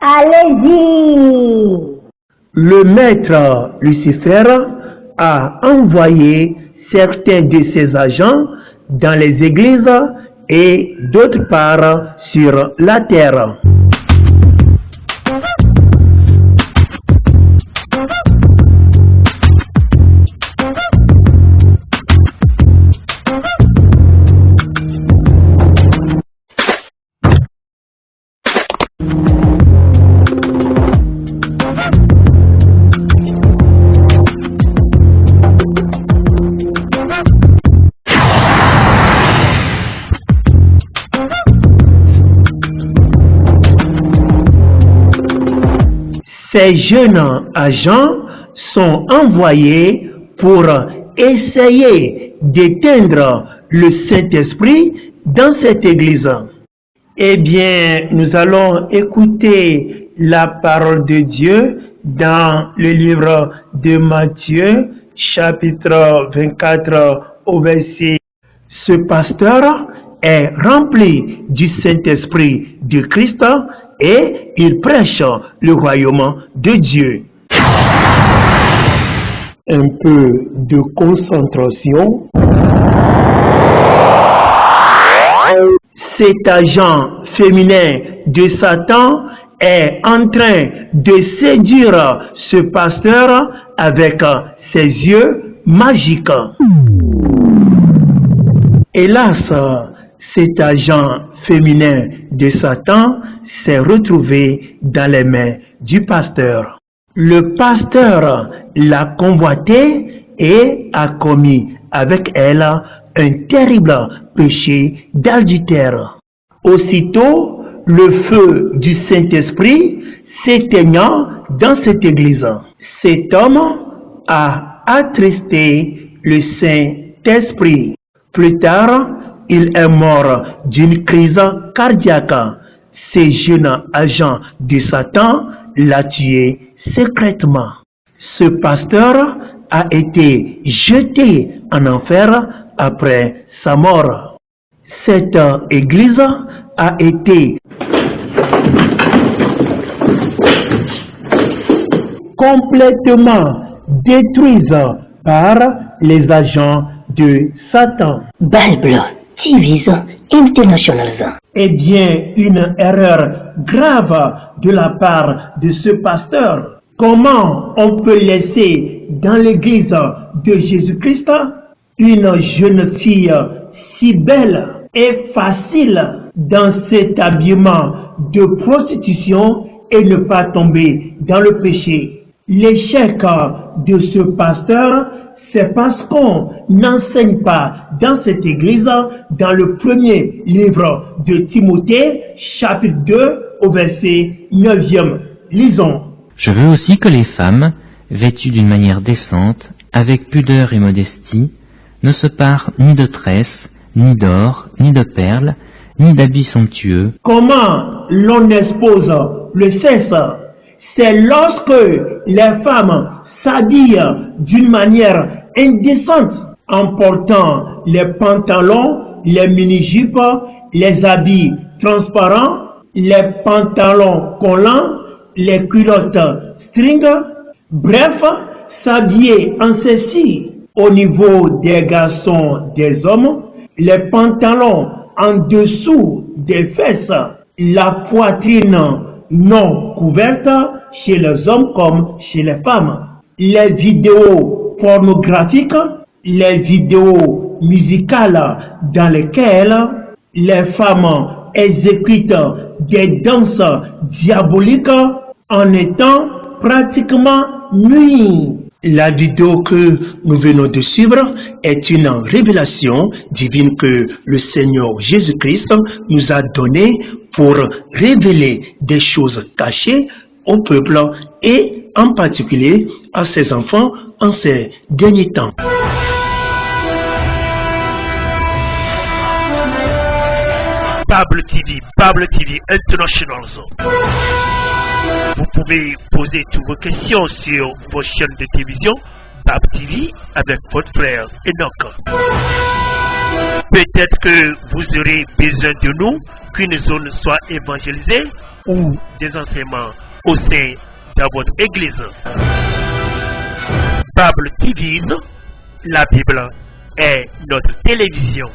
Allez-y! Le maître Lucifer a envoyé certains de ses agents dans les églises et d'autre part sur la terre. Ces jeunes agents sont envoyés pour essayer d'éteindre le Saint-Esprit dans cette église. Eh bien, nous allons écouter la parole de Dieu dans le livre de Matthieu, chapitre 24, au verset. Ce pasteur est rempli du Saint-Esprit de Christ et il prêche le royaume de Dieu. Un peu de concentration. Cet agent féminin de Satan est en train de séduire ce pasteur avec ses yeux magiques. Hélas, cet agent féminin de Satan s'est retrouvé dans les mains du pasteur. Le pasteur l'a convoitée et a commis avec elle un terrible péché d'adultère. Aussitôt, le feu du Saint-Esprit s'éteignant dans cette église. Cet homme a attristé le Saint-Esprit. Plus tard, il est mort d'une crise cardiaque. Ce jeune agent de Satan l'a tué secrètement. Ce pasteur a été jeté en enfer après sa mort. Cette église a été complètement détruite par les agents de Satan. Bible TV International. Eh bien, une erreur grave de la part de ce pasteur. Comment on peut laisser dans l'église de Jésus-Christ une jeune fille si belle et facile dans cet habillement de prostitution et ne pas tomber dans le péché? L'échec de ce pasteur, c'est parce qu'on n'enseigne pas dans cette église, dans le premier livre de Timothée, chapitre 2, au verset 9e. Lisons. Je veux aussi que les femmes, vêtues d'une manière décente, avec pudeur et modestie, ne se parent ni de tresses, ni d'or, ni de perles, ni d'habits somptueux. Comment l'on expose le sexe? C'est lorsque les femmes s'habillent d'une manière indécente en portant les pantalons, les mini-jupes, les habits transparents, les pantalons collants, les culottes string, bref, s'habiller en ceci au niveau des garçons, des hommes, les pantalons en dessous des fesses, la poitrine non couverte chez les hommes comme chez les femmes, les vidéos pornographiques, les vidéos musicales dans lesquelles les femmes exécutent des danses diaboliques en étant pratiquement nues. La vidéo que nous venons de suivre est une révélation divine que le Seigneur Jésus-Christ nous a donnée pour révéler des choses cachées au peuple et en particulier à ses enfants en ces derniers temps. Bible TV International. Vous pouvez poser toutes vos questions sur vos chaînes de télévision Bible TV avec votre frère Enoch. Peut-être que vous aurez besoin de nous qu'une zone soit évangélisée ou des enseignements au sein de votre église. Bible TV, la Bible est notre télévision.